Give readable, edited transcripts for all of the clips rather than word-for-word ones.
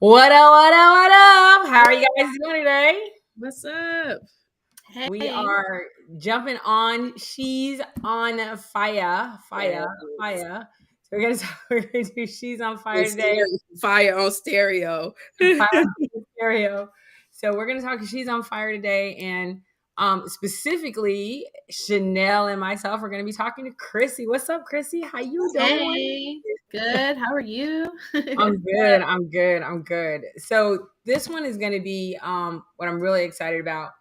What up, what up, what up? How are you guys doing today? What's up? We Hey, are jumping on She's on Fire. Fire. Yes. Fire. So we're gonna do She's on Fire It's today. fire on stereo. Fire on stereo. So we're gonna talk She's on Fire today, and specifically Chanel and myself are gonna be talking to Krissy. What's up, Krissy? How you doing? hey, good. How are you? I'm good. I'm good. I'm good. So this one is going to be what I'm really excited about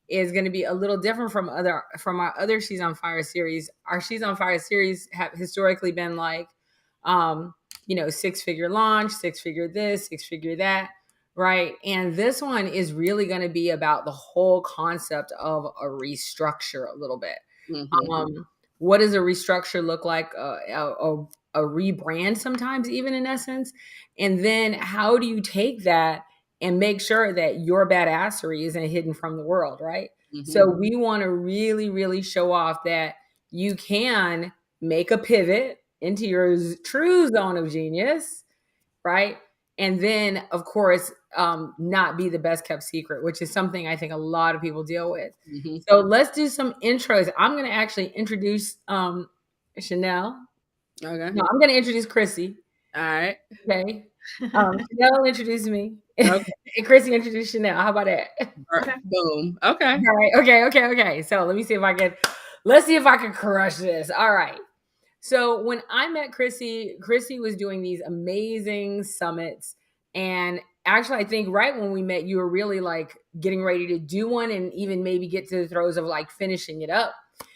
is going to be a little different from our other She's on Fire series. Our She's on Fire series have historically been like 6-figure launch, 6-figure this, 6-figure that, right? And this one is really going to be about the whole concept of a restructure a little bit. What does a restructure look like? A rebrand sometimes, even in essence. And then how do you take that and make sure that your badassery isn't hidden from the world, right? So we want to really, really show off that you can make a pivot into your true zone of genius, right? And then, of course, not be the best kept secret, which is something I think a lot of people deal with. So let's do some intros. I'm going to actually introduce Chanel. Okay. No, I'm going to introduce Krissy. All right. Okay. Chanel introduced me. Okay. And Krissy introduced Chanel. How about that? Okay. Boom. Okay. All right. Okay. So let's see if I can crush this. All right. So when I met Krissy was doing these amazing summits. And actually, I think right when we met, you were really like getting ready to do one and even maybe get to the throes of like finishing it up.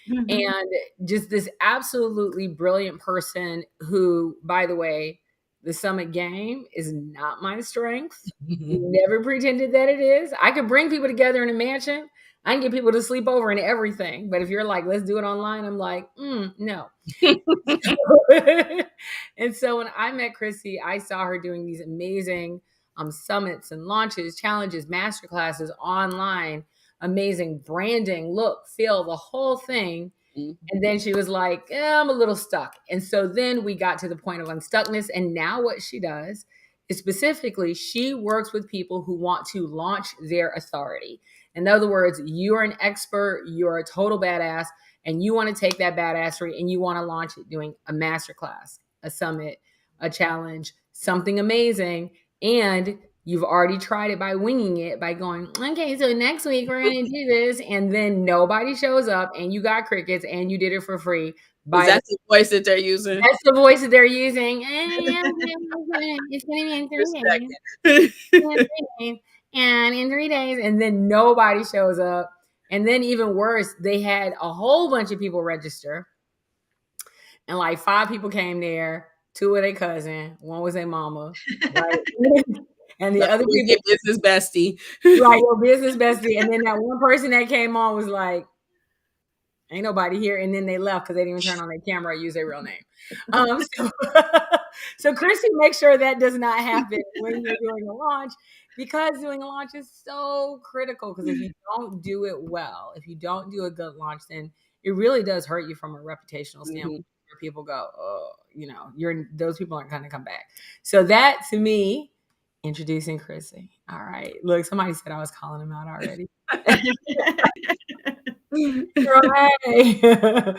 And just this absolutely brilliant person who, by the way, the summit game is not my strength. Never pretended that it is. I could bring people together in a mansion. I can get people to sleep over and everything. But if you're like, let's do it online, I'm like, no. And so when I met Krissy, I saw her doing these amazing summits and launches, challenges, masterclasses online, amazing branding, look, feel, the whole thing. And then she was like, I'm a little stuck. And so then we got to the point of unstuckness. And now what she does is specifically, she works with people who want to launch their authority. In other words, you're an expert, you're a total badass, and you want to take that badassery and you want to launch it doing a masterclass, a summit, a challenge, something amazing. And you've already tried it by winging it, by going, okay, so next week we're going to do this. And then nobody shows up and you got crickets and you did it for free. Is that the voice that they're using? That's the voice that they're using. It's going to be in 3 days. And in 3 days. And then nobody shows up. And then even worse, they had a whole bunch of people register. And like 5 people came there. 2 were their cousin. 1 was their mama. Right? And the other people, your business bestie. Right, your business bestie. And then that one person that came on was like, ain't nobody here. And then they left because they didn't even turn on their camera or use their real name. So Krissy, make sure that does not happen when you're doing a launch, because doing a launch is so critical. Because if you don't do it well, if you don't do a good launch, then it really does hurt you from a reputational standpoint. Where people go, oh, those people aren't going to come back. So that, to me, introducing Krissy. All right. Look, somebody said I was calling him out already. Right.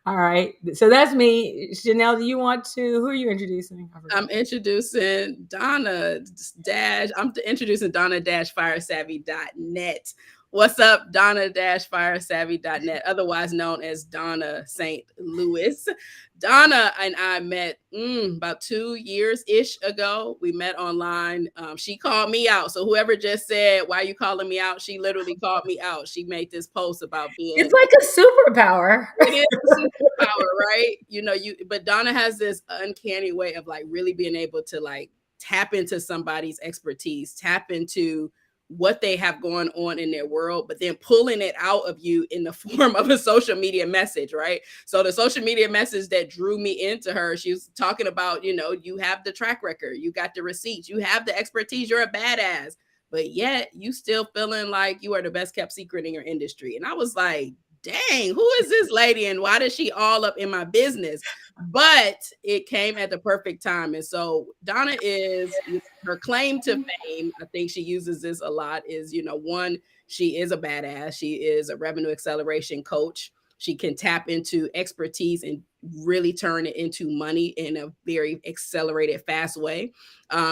All right. So that's me. Chanel, who are you introducing? I'm introducing Donna Dash. I'm introducing Donna-firesavvy.net. What's up, Donna-firesavvy.net, otherwise known as Donna St. Louis. Donna and I met about 2 years-ish ago. We met online. She called me out. So whoever just said, why are you calling me out? She literally called me out. She made this post about being... It's like a superpower. It is a superpower, right? But Donna has this uncanny way of like really being able to like tap into somebody's expertise, tap into what they have going on in their world, but then pulling it out of you in the form of a social media message, right? So the social media message that drew me into her, she was talking about, you have the track record, you got the receipts, you have the expertise, you're a badass, but yet you still feeling like you are the best kept secret in your industry. And I was like, dang, who is this lady and why does she all up in my business? but it came at the perfect time. And so Donna is, her claim to fame, I think she uses this a lot, is, one, she is a badass. She is a revenue acceleration coach. She can tap into expertise and really turn it into money in a very accelerated, fast way.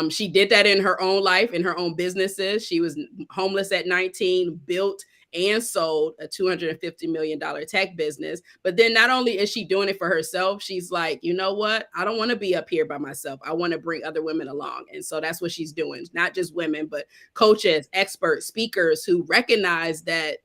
She did that in her own life, in her own businesses. She was homeless at 19, built and sold a $250 million tech business. But then not only is she doing it for herself, she's like, you know what? I don't want to be up here by myself. I want to bring other women along. And so that's what she's doing. Not just women, but coaches, experts, speakers who recognize that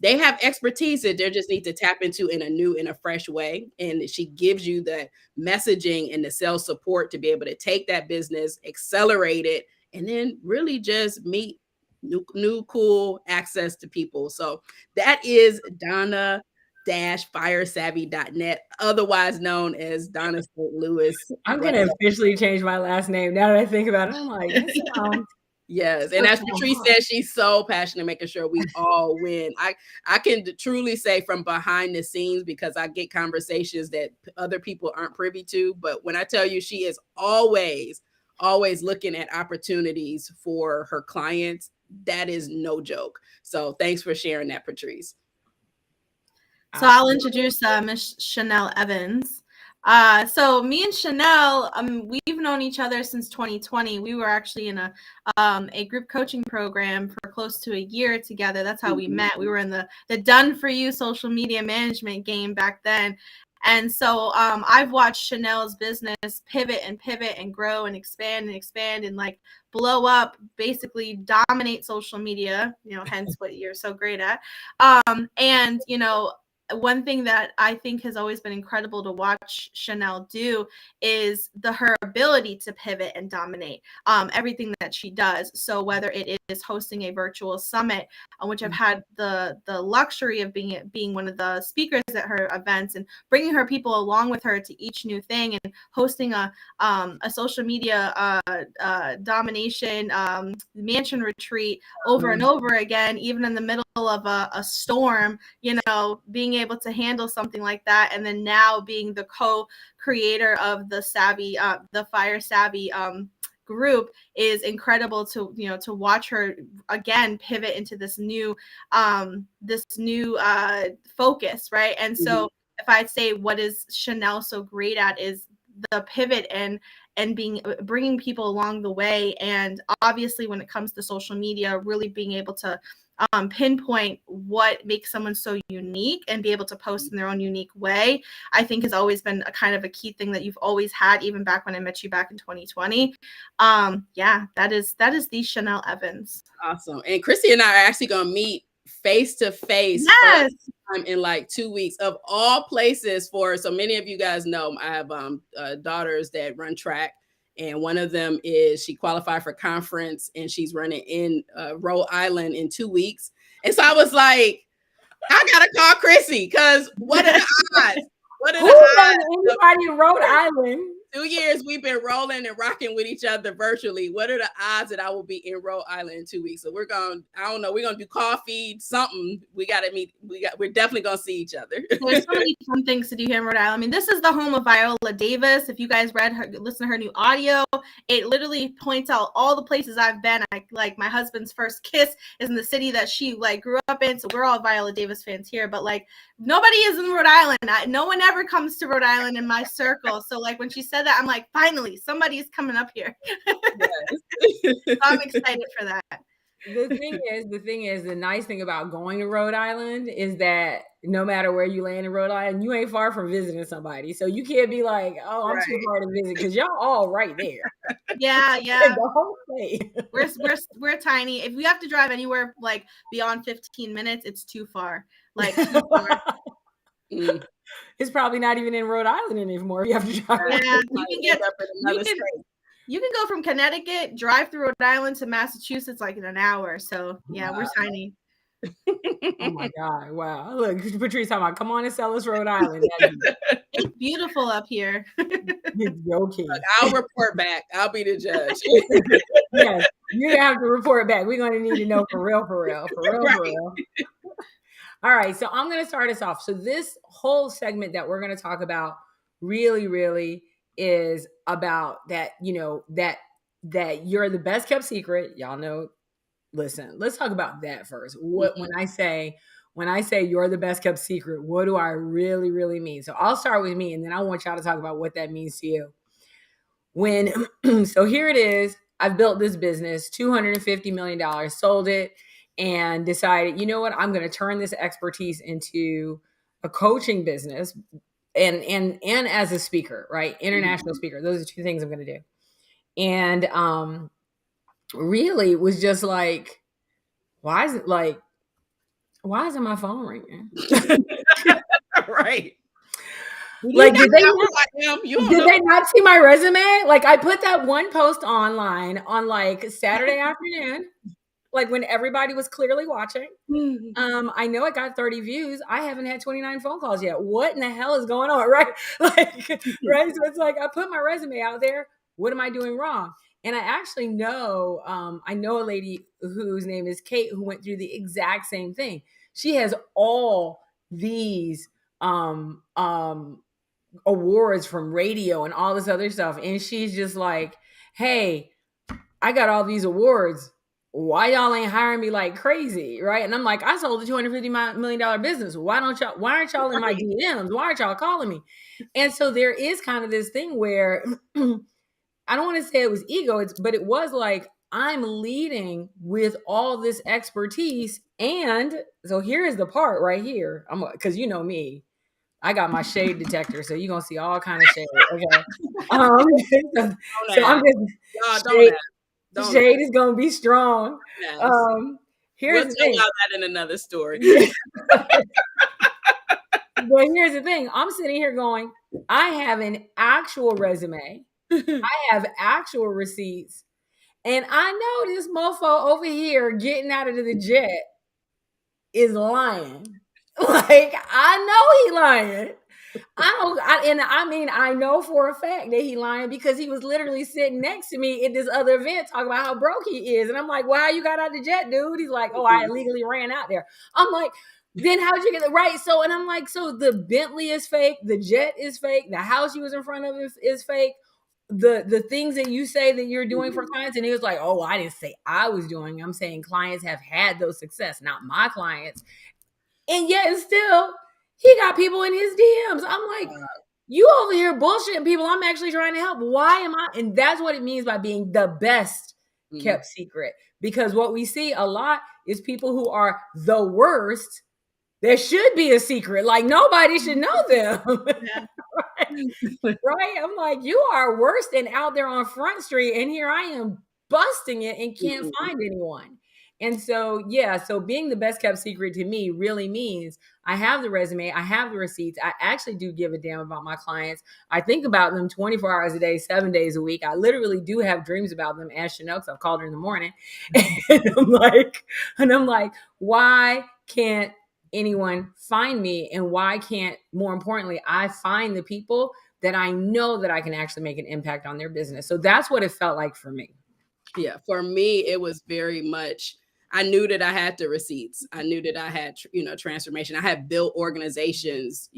they have expertise that they just need to tap into in a new, in a fresh way. And she gives you the messaging and the sales support to be able to take that business, accelerate it, and then really just meet new cool access to people. So that is Donna-firesavvy.net, otherwise known as Donna St. Louis. I'm going to officially change my last name now that I think about it. I'm like, this sounds... Yes. And as Patrice said, she's so passionate making sure we all win. I can truly say from behind the scenes, because I get conversations that other people aren't privy to. But when I tell you, she is always looking at opportunities for her clients, that is no joke. So thanks for sharing that, Patrice. So I'll introduce Miss Chanel Evans. So me and Chanel, we've known each other since 2020. We were actually in a group coaching program for close to a year together. That's how we met. We were in the done for you social media management game back then. And so I've watched Chanel's business pivot and grow and expand and like blow up, basically dominate social media, hence what you're so great at. And, one thing that I think has always been incredible to watch Chanel do is her ability to pivot and dominate everything that she does. So whether it is hosting a virtual summit, which I've had the luxury of being one of the speakers at her events and bringing her people along with her to each new thing, and hosting a social media domination mansion retreat over and over again, even in the middle of a storm, being able to handle something like that. And then now being the co-creator of the Fire Savvy group is incredible to watch her again pivot into this new focus, right? And so if I'd say what is Chanel so great at is the pivot and bringing people along the way. And obviously when it comes to social media, really being able to pinpoint what makes someone so unique and be able to post in their own unique way, I think has always been a kind of a key thing that you've always had, even back when I met you back in 2020. That is the Chanel Evans. Awesome. And Krissy and I are actually going to meet face to face in like 2 weeks, of all places. For so many of you guys know, I have daughters that run track. And one of them is, she qualified for conference and she's running in Rhode Island in 2 weeks. And so I was like, I got to call Krissy, because what are the odds? What are the odds? Anybody in Rhode Island? 2 years we've been rolling and rocking with each other virtually. What are the odds that I will be in Rhode Island in 2 weeks? So we're going to do coffee, something. We got to meet. We're definitely going to see each other. There's so many fun things to do here in Rhode Island. I mean, this is the home of Viola Davis. If you guys listen to her new audio, it literally points out all the places I've been. Like my husband's first kiss is in the city that she grew up in. So we're all Viola Davis fans here, but nobody is in Rhode Island. No one ever comes to Rhode Island in my circle. So when she said that, I'm like, finally, somebody's coming up here. So I'm excited for that. The thing is, the nice thing about going to Rhode Island is that no matter where you land in Rhode Island, you ain't far from visiting somebody. So you can't be like, oh, I'm too far to visit, because y'all all right there. Yeah. The whole thing. We're tiny. If we have to drive anywhere beyond 15 minutes, it's too far. Too far. It's probably not even in Rhode Island anymore. You have to drive. Yeah, you can go from Connecticut, drive through Rhode Island to Massachusetts in an hour. So yeah, we're tiny. Oh my God! Wow, look, Patrice talking about, come on and sell us Rhode Island. It's beautiful up here. Okay. Look, I'll report back. I'll be the judge. Yes, you're gonna have to report back. We're gonna need to know for real. All right, so I'm going to start us off. So this whole segment that we're going to talk about really, really is about that, that you're the best kept secret. Y'all know, listen, let's talk about that first. What when I say you're the best kept secret, what do I really, really mean? So I'll start with me, and then I want y'all to talk about what that means to you. When so here it is, I've built this business, $250 million, sold it, and decided, you know what, I'm going to turn this expertise into a coaching business and as a speaker, right? International speaker. Those are two things I'm going to do. And really was just like, why isn't my phone ringing? Right. Like, did they not see my resume? Like, I put that one post online on like Saturday afternoon, like when everybody was clearly watching. I know it got 30 views. I haven't had 29 phone calls yet. What in the hell is going on? Right. Like, right. So it's like, I put my resume out there. What am I doing wrong? And I actually know, I know a lady whose name is Kate, who went through the exact same thing. She has all these, awards from radio and all this other stuff. And she's just like, hey, I got all these awards. Why y'all ain't hiring me like crazy? Right. And I'm like, I sold a $250 million business. Why aren't y'all in my DMs? Why aren't y'all calling me? And so there is kind of this thing where I don't want to say it was ego, but it was like, I'm leading with all this expertise. And so here's the part right here. Because you know me, I got my shade detector, so you're gonna see all kind of shade. Okay. So I'm just shade is gonna be strong. Here's the thing. We'll talk about that in another story. But here's the thing. I'm sitting here going, I have an actual resume. I have actual receipts. And I know this mofo over here getting out of the jet is lying. Like, I know he lying. I know for a fact that he lying because he was literally sitting next to me at this other event talking about how broke he is. And I'm like, well, how you got out the jet, dude? He's like, oh, I illegally ran out there. I'm like, then how'd you get it right? So, and I'm like, so the Bentley is fake, the jet is fake, the house you was in front of is fake. The things that you say that you're doing for clients. And he was like, oh, I didn't say I was doing. I'm saying clients have had those success, not my clients. And yet still, he got people in his DMs. I'm like, you over here bullshitting people. I'm actually trying to help. Why am I? And that's what it means by being the best kept secret. Because what we see a lot is people who are the worst. There should be a secret. Like, nobody should know them. Right? I'm like, you are worse than out there on Front Street. And here I am busting it and can't find anyone. And so, so being the best kept secret to me really means I have the resume, I have the receipts. I actually do give a damn about my clients. I think about them 24 hours a day, 7 days a week. I literally do have dreams about them, as Chanel, because I've called her in the morning. And I'm like, why can't anyone find me? And why can't, more importantly, I find the people that I know that I can actually make an impact on their business? So that's what it felt like for me. Yeah, for me, it was very much, I knew that I had the receipts. I knew that I had, transformation. I had built organizations,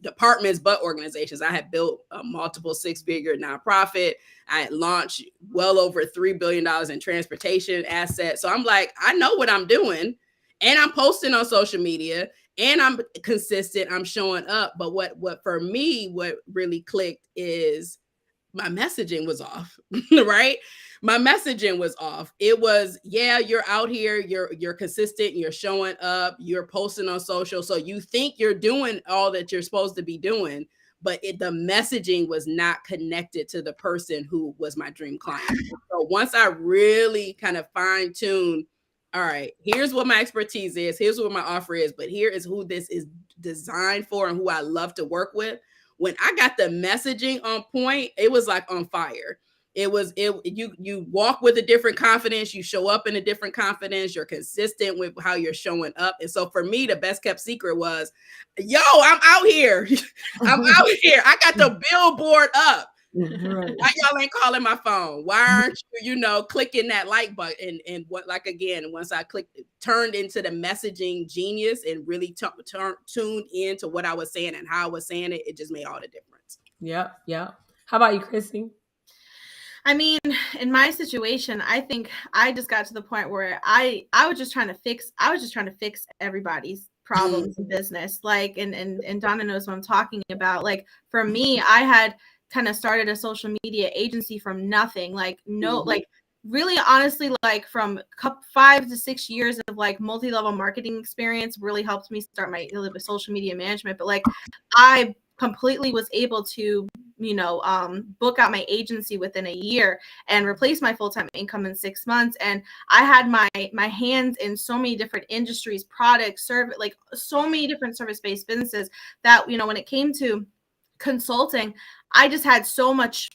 departments, but organizations. I had built a multiple six-figure nonprofit. I had launched well over $3 billion in transportation assets. So I'm like, I know what I'm doing, and I'm posting on social media, and I'm consistent. I'm showing up. But what for me, what really clicked is my messaging was off, right? My messaging was off. It was, you're out here, you're consistent, you're showing up, you're posting on social. So you think you're doing all that you're supposed to be doing, but the messaging was not connected to the person who was my dream client. So once I really kind of fine-tuned, all right, here's what my expertise is, here's what my offer is, but here is who this is designed for and who I love to work with. When I got the messaging on point, it was like on fire. You walk with a different confidence, you show up in a different confidence, you're consistent with how you're showing up. And so for me, the best kept secret was, I'm out here. I'm out here. I got the billboard up. Right. Why y'all ain't calling my phone? Why aren't you, clicking that like button? And what, like, again, once I clicked, it turned into the messaging genius and really tuned into what I was saying and how I was saying it. It just made all the difference. Yep. How about you, Krissy? I mean, in my situation, I think I just got to the point where I was just trying to fix everybody's problems in business. Like, and Donna knows what I'm talking about. Like, for me, I had kind of started a social media agency from nothing. Like, like, really honestly, like, from 5 to 6 years of like multi-level marketing experience really helped me start my social media management. But like, I completely was able to book out my agency within a year and replace my full-time income in 6 months. And I had my hands in so many different industries, products, service, like so many different service-based businesses that, when it came to consulting, I just had so much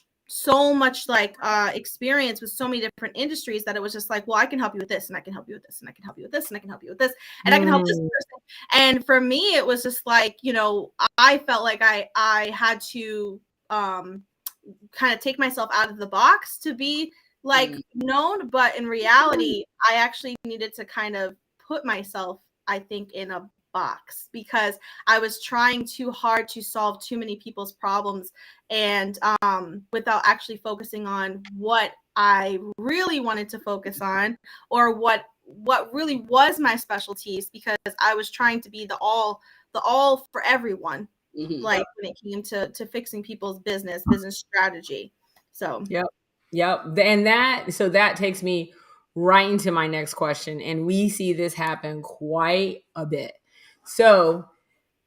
like experience with so many different industries that it was just like, well, I can help you with this, and I can help you with this, and I can help you with this, and I can help you with this, and I can help this person. And for me, it was just like, I felt like I had to kind of take myself out of the box to be like known, but in reality, I actually needed to kind of put myself, I think, in a box because I was trying too hard to solve too many people's problems and without actually focusing on what I really wanted to focus on or what really was my specialties, because I was trying to be the all for everyone. Like when it came to fixing people's business strategy. So Yep. And that takes me right into my next question. And we see this happen quite a bit. So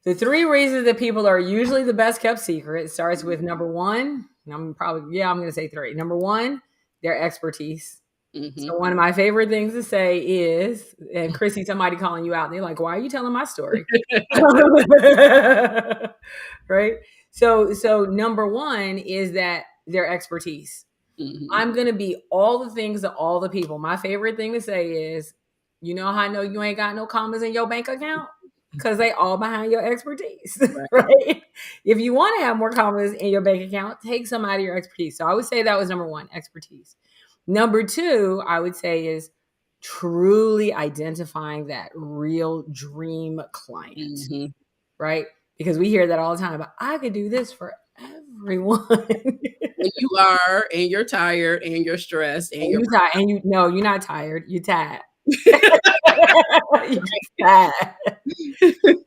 the 3 reasons that people are usually the best kept secret starts with number 1. I'm going to say 3. Number 1, their expertise. So one of my favorite things to say is, and Krissy, somebody calling you out, and they're like, why are you telling my story? Right? So number 1 is that their expertise. I'm going to be all the things to all the people. My favorite thing to say is, how I know you ain't got no commas in your bank account? Because they all behind your expertise, right? If you want to have more commas in your bank account, take some out of your expertise. So I would say that was number 1, expertise. Number 2, I would say, is truly identifying that real dream client, right? Because we hear that all the time, but I could do this for everyone. And you are, and you're tired, and you're stressed, and you're tired. And you're not tired. You're tired. You're just tired.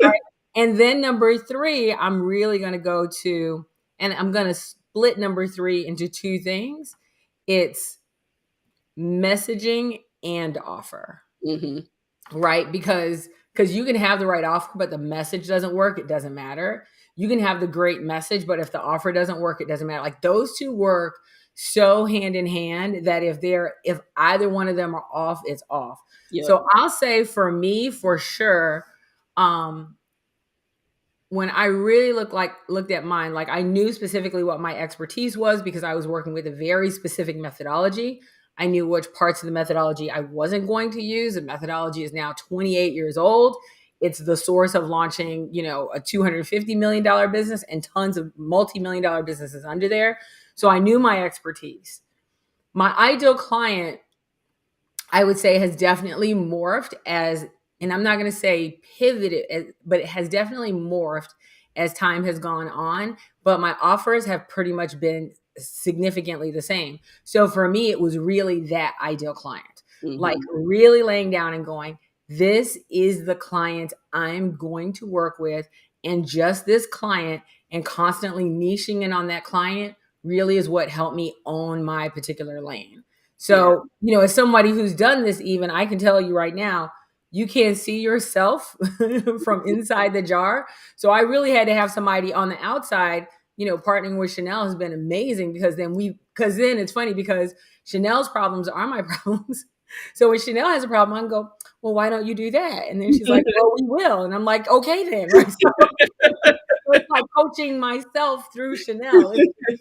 Right? And then number 3, I'm really going to go to, and I'm going to split number 3 into 2 things. It's messaging and offer, right? Because you can have the right offer, but the message doesn't work, it doesn't matter. You can have the great message, but if the offer doesn't work, it doesn't matter. Like, those 2 work so hand in hand that if either one of them are off, it's off. So I'll say for me, for sure, when I really looked at mine, like, I knew specifically what my expertise was because I was working with a very specific methodology. I knew which parts of the methodology I wasn't going to use. The methodology is now 28 years old. It's the source of launching, a $250 million business and tons of multi-million-dollar businesses under there. So I knew my expertise. My ideal client, I would say, has definitely morphed and I'm not going to say pivoted, but it has definitely morphed as time has gone on. But my offers have pretty much been significantly the same. So for me, it was really that ideal client, like really laying down and going, this is the client I'm going to work with. And just this client, and constantly niching in on that client really is what helped me own my particular lane. So, as somebody who's done this, even, I can tell you right now, you can't see yourself from inside the jar. So I really had to have somebody on the outside. Partnering with Chanel has been amazing because then it's funny because Chanel's problems are my problems. So when Chanel has a problem, I can go, well, why don't you do that? And then she's like, well, we will. And I'm like, okay, then. Right? So it's like coaching myself through Chanel.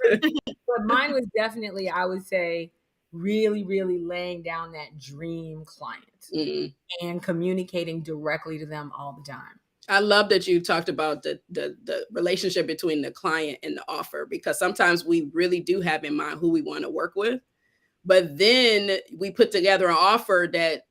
But mine was definitely, I would say, really, really laying down that dream client and communicating directly to them all the time. I love that you talked about the relationship between the client and the offer, because sometimes we really do have in mind who we want to work with, but then we put together an offer that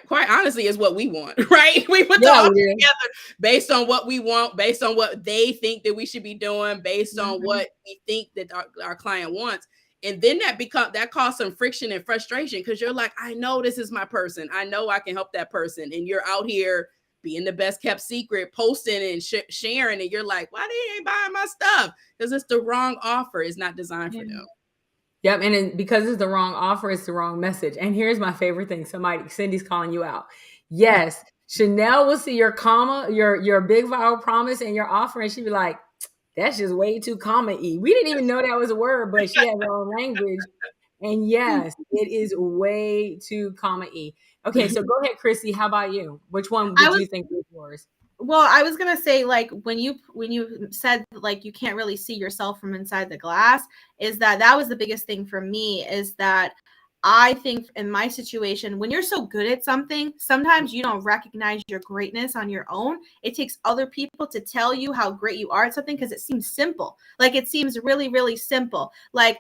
quite honestly is what we want, right? We put the Yeah, offer we do. together based on what we want, based on what they think that we should be doing, based on what we think that our client wants. And then that caused some friction and frustration, because you're like, I know this is my person. I know I can help that person. And you're out here being the best kept secret, posting and sharing. And you're like, why they ain't buying my stuff? Because it's the wrong offer. It's not designed for them. Yep, and because it's the wrong offer, it's the wrong message. And here's my favorite thing: Cindy's calling you out. Yes, Chanel will see your comma, your big viral promise, and your offer, and she'd be like, "That's just way too comma-y." We didn't even know that was a word, but she has her own language. And yes, it is way too comma-y. Okay, so go ahead, Krissy. How about you? Which one did you think was yours? Well, I was gonna say, like, when you said like you can't really see yourself from inside the glass, is that was the biggest thing for me, is that I think in my situation, when you're so good at something, sometimes you don't recognize your greatness on your own. It takes other people to tell you how great you are at something, because it seems simple. Like, it seems really, really simple. Like,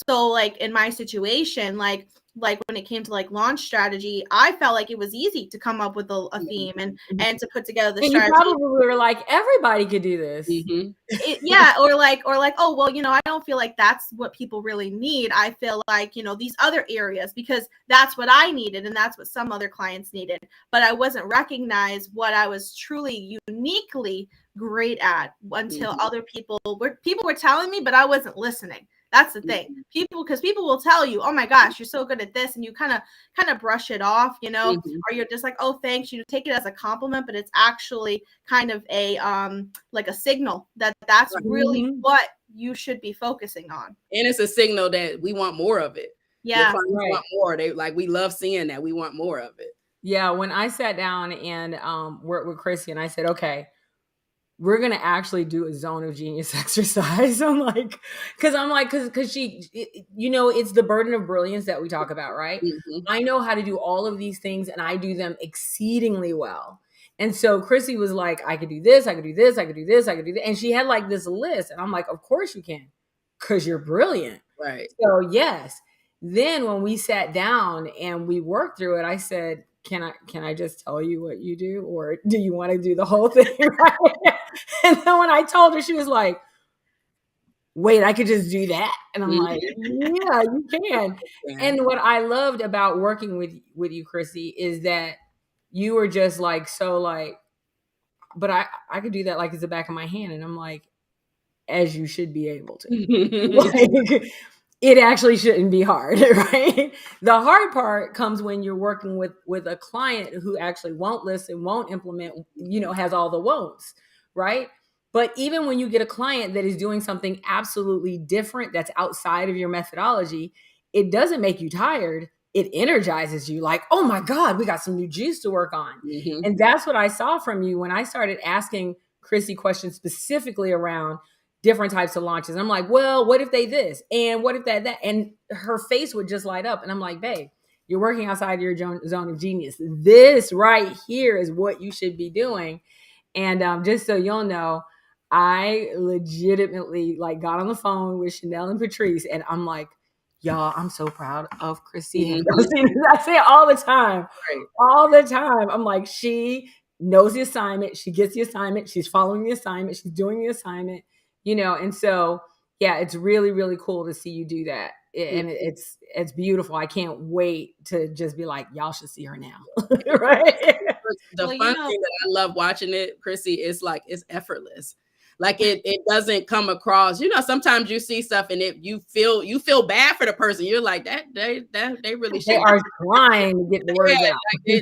so like in my situation, like when it came to like launch strategy, I felt like it was easy to come up with a theme and to put together the strategy. You probably were like, everybody could do this. Yeah, or like, oh, well, I don't feel like that's what people really need. I feel like, these other areas, because that's what I needed and that's what some other clients needed. But I wasn't recognized what I was truly uniquely great at until other people were telling me, but I wasn't listening. That's the thing. Because people will tell you, oh my gosh, you're so good at this, and you kind of brush it off, or you're just like, oh, thanks. You take it as a compliment, but it's actually kind of a like a signal that's really what you should be focusing on. And it's a signal that we want more of it. Yeah, want more. They like, we love seeing that. We want more of it. Yeah, when I sat down and worked with Krissy, and I said, okay, we're going to actually do a zone of genius exercise. I'm like, because she, it's the burden of brilliance that we talk about, right? I know how to do all of these things, and I do them exceedingly well. And so Krissy was like, I could do this, I could do this, I could do this, I could do that. And she had like this list. And I'm like, of course you can, because you're brilliant. Right. So yes. Then when we sat down and we worked through it, I said, can I just tell you what you do, or do you want to do the whole thing? Right? And then when I told her, she was like, wait, I could just do that. And I'm like, yeah, you can. And what I loved about working with you, Krissy, is that you were just like, so like, but I could do that like it's the back of my hand. And I'm like, as you should be able to. It actually shouldn't be hard, right? The hard part comes when you're working with a client who actually won't listen, won't implement, has all the won'ts, right? But even when you get a client that is doing something absolutely different that's outside of your methodology, it doesn't make you tired. It energizes you, like, oh my God, we got some new juice to work on. And that's what I saw from you when I started asking Krissy questions specifically around different types of launches. I'm like, well, what if they this? And what if that? And her face would just light up. And I'm like, babe, you're working outside your zone of genius. This right here is what you should be doing. And just so you'll know, I legitimately like got on the phone with Chanel and Patrice, and I'm like, y'all, I'm so proud of Krissy. I say it all the time. Right. All the time. I'm like, she knows the assignment. She gets the assignment. She's following the assignment. She's doing the assignment. And so, yeah, it's really, really cool to see you do that. And it's beautiful. I can't wait to just be like, y'all should see her now. Right. The fun thing that I love watching it, Krissy, is like, it's effortless. Like it doesn't come across, sometimes you see stuff and you feel bad for the person. You're like, that they really should. They are trying to get the words out. Like they're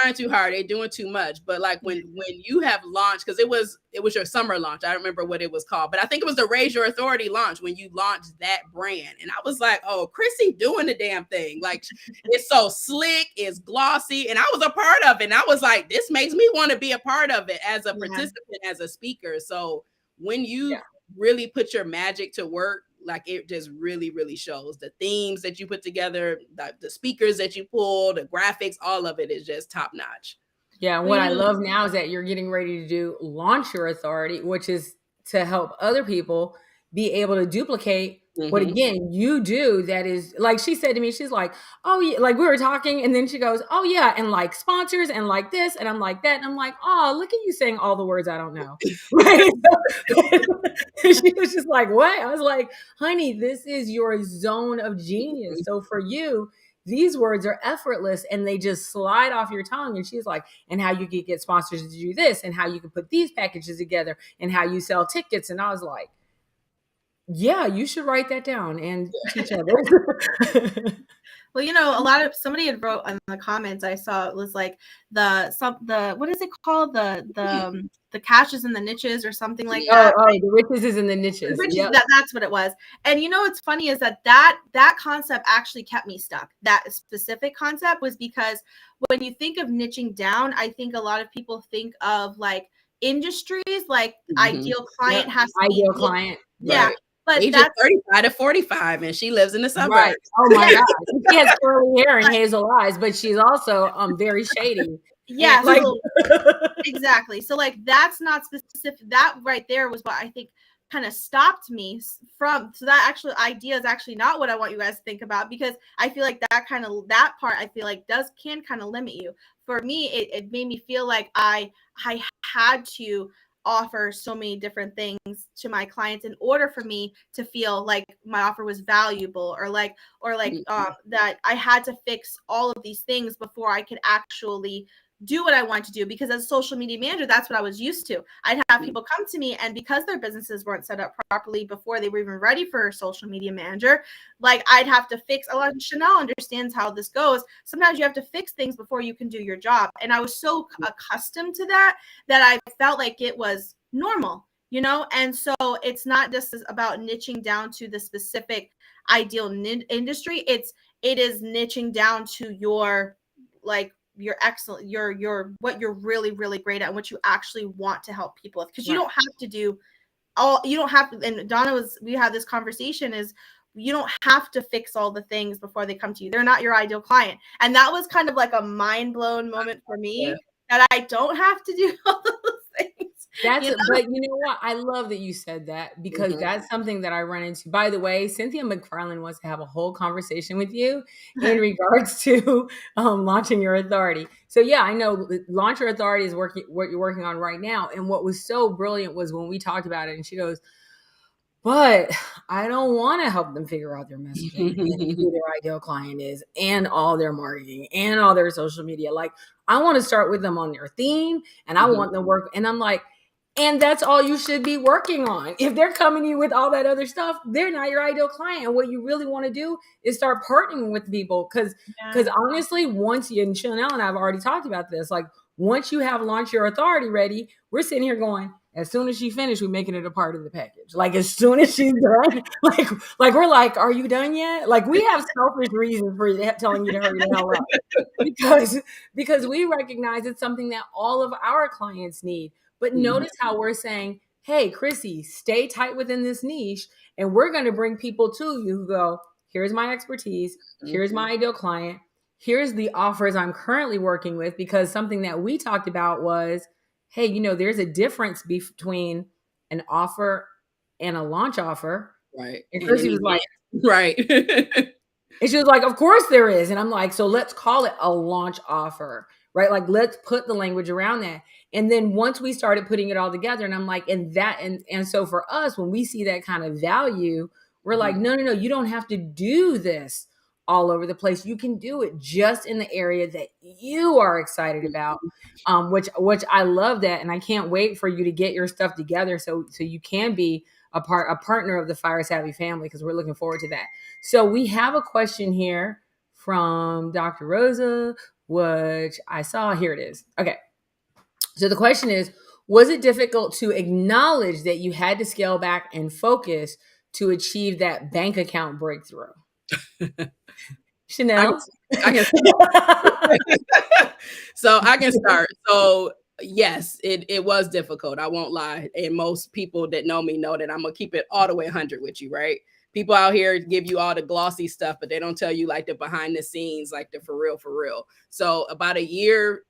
trying too hard. They're doing too much. But like when you have launched, because it was your summer launch. I don't remember what it was called, but I think it was the Raise Your Authority launch when you launched that brand. And I was like, oh, Krissy doing the damn thing. Like, it's so slick, it's glossy. And I was a part of it. And I was like, this makes me want to be a part of it as a participant, as a speaker. So when you really put your magic to work, like it just really, really shows. The themes that you put together, the speakers that you pull, the graphics, all of it is just top notch. Yeah, and what I love now is that you're getting ready to do launch your authority, which is to help other people be able to duplicate what again you do. That is, like she said to me, she's like, oh yeah, like we were talking, and then she goes, oh yeah, and like sponsors and like this, and I'm like that, and I'm like, oh, look at you saying all the words I don't know. Right? She was just like, what? I was like, honey, this is your zone of genius. So for you, these words are effortless and they just slide off your tongue. And she's like, and how you could get sponsors to do this, and how you can put these packages together, and how you sell tickets. And I was like, yeah, you should write that down and teach others. Well, somebody had wrote in the comments I saw, it was like the what is it called, the caches in the niches or something like that. The riches is in the niches. Yep. That's what it was. And what's funny is that concept actually kept me stuck. That specific concept was because when you think of niching down, I think a lot of people think of like industries, like ideal client has to ideal be client. Yeah. Right. But Age that's 35 to 45, and she lives in the suburbs. Right. Oh my God. She has curly hair and hazel eyes, but she's also very shady. Yeah, like exactly. So like that's not specific. That right there was what I think kind of stopped me from. So that actual idea is actually not what I want you guys to think about, because I feel like that part I feel like can kind of limit you. For me, it made me feel like I had to offer so many different things to my clients in order for me to feel like my offer was valuable, or that I had to fix all of these things before I could actually do what I want to do. Because as a social media manager, that's what I was used to. I'd have people come to me, and because their businesses weren't set up properly before they were even ready for a social media manager, like I'd have to fix. A lot of Chanel understands how this goes. Sometimes you have to fix things before you can do your job. And I was so accustomed to that I felt like it was normal, and so it's not just about niching down to the specific ideal industry. It is niching down to your excellent, your what you're really, really great at, and what you actually want to help people with. Because you don't have to do you don't have to, and we had this conversation, is you don't have to fix all the things before they come to you. They're not your ideal client. And that was kind of like a mind blown moment for me, that I don't have to do all those things. But you know what? I love that you said that, because that's something that I run into. By the way, Cynthia McFarland wants to have a whole conversation with you in regards to launching your authority. So yeah, I know Launch Your Authority is what you're working on right now. And what was so brilliant was when we talked about it, and she goes, but I don't want to help them figure out their messaging and who their ideal client is, and all their marketing and all their social media. Like, I want to start with them on their theme, and I want them to work. And I'm like, and that's all you should be working on. If they're coming to you with all that other stuff, they're not your ideal client. What you really want to do is start partnering with people. Because honestly, once you, and Chanel and I have already talked about this, like once you have Launch Your Authority ready, we're sitting here going, as soon as she finished, we're making it a part of the package. Like as soon as she's done, like we're like, are you done yet? Like we have selfish reasons for telling you to hurry the hell up, because we recognize it's something that all of our clients need. But notice how we're saying, hey, Krissy, stay tight within this niche, and we're going to bring people to you who go, here's my expertise, here's my ideal client, here's the offers I'm currently working with. Because something that we talked about was, hey, there's a difference between an offer and a launch offer. Right. And Krissy was like, right. And she was like, of course there is. And I'm like, so let's call it a launch offer, right? Like, let's put the language around that. And then once we started putting it all together, and I'm like, and so for us, when we see that kind of value, we're like, no, you don't have to do this all over the place. You can do it just in the area that you are excited about, which I love that. And I can't wait for you to get your stuff together so you can be a partner of the Fire Savvy family, because we're looking forward to that. So we have a question here from Dr. Rosa, which I saw. Here it is. Okay. So the question is, was it difficult to acknowledge that you had to scale back and focus to achieve that bank account breakthrough? Chanel? So I can start. So yes, it was difficult. I won't lie. And most people that know me know that I'm going to keep it all the way 100 with you, right? People out here give you all the glossy stuff, but they don't tell you like the behind the scenes, like the for real. So about a year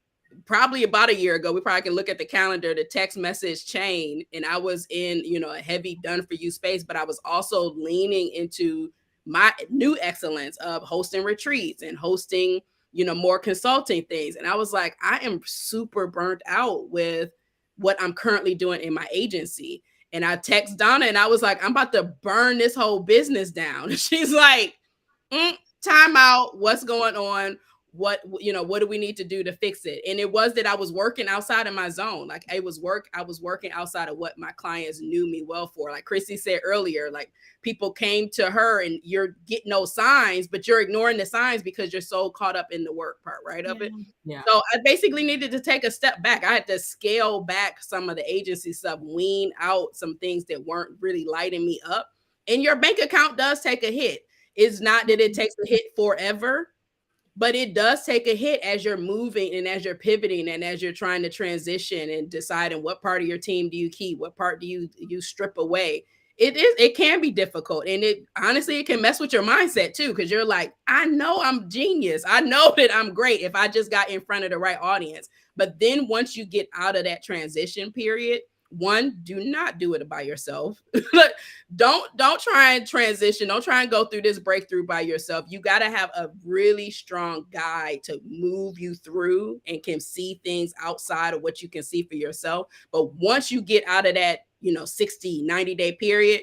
probably about a year ago, we probably can look at the calendar, the text message chain, and I was in, a heavy done for you space, but I was also leaning into my new excellence of hosting retreats and hosting, more consulting things. And I was like, I am super burnt out with what I'm currently doing in my agency. And I text Donna and I was like, I'm about to burn this whole business down. And she's like, time out. What's going on? What do we need to do to fix it? And it was that I was working outside of my zone. Like I was working outside of what my clients knew me well for. Like Krissy said earlier, like people came to her and you're getting those signs, but you're ignoring the signs because you're so caught up in the work part, right? Of it. Yeah. So I basically needed to take a step back. I had to scale back some of the agency stuff, wean out some things that weren't really lighting me up. And your bank account does take a hit. It's not that it takes a hit forever, but it does take a hit as you're moving and as you're pivoting and as you're trying to transition and deciding what part of your team do you keep, what part do you strip away. It can be difficult, and it can mess with your mindset too, because you're like, I know I'm genius, I know that I'm great if I just got in front of the right audience. But then once you get out of that transition period, one, do not do it by yourself. Don't try and transition. Don't try and go through this breakthrough by yourself. You got to have a really strong guide to move you through and can see things outside of what you can see for yourself. But once you get out of that, 60, 90-day period,